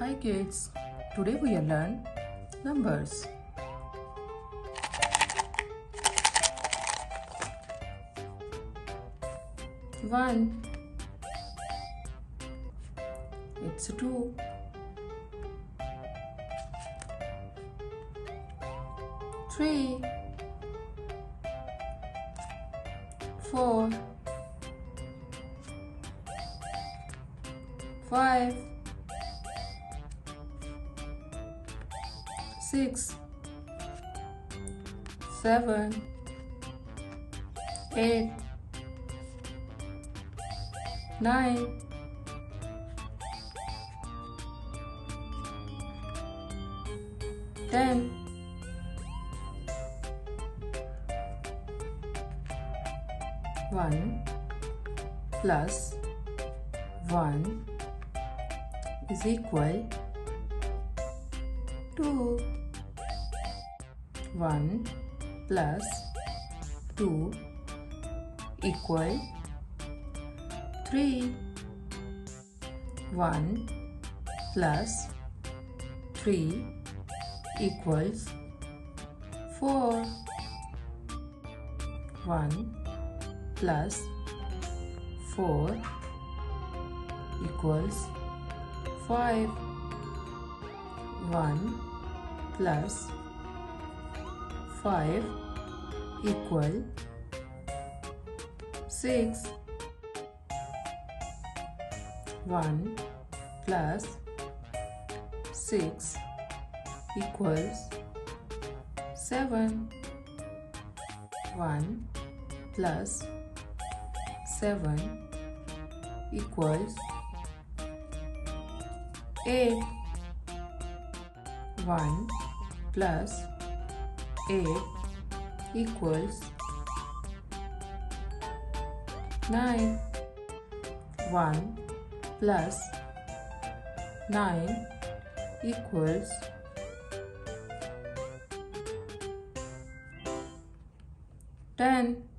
Hi kids, today we will learn numbers. One, it's two. Three, four, five, six, seven, eight, nine, 10, 1 plus 1 is equal to 1 plus 2 equal 3. 1 plus 3 equals 4. 1 plus 4 equals 5. 1 plus 5 equal 6. 1 plus 6 equals 7. 1 plus 7 equals 8. 1 plus 8 equals 9. 1 plus 9 equals 10.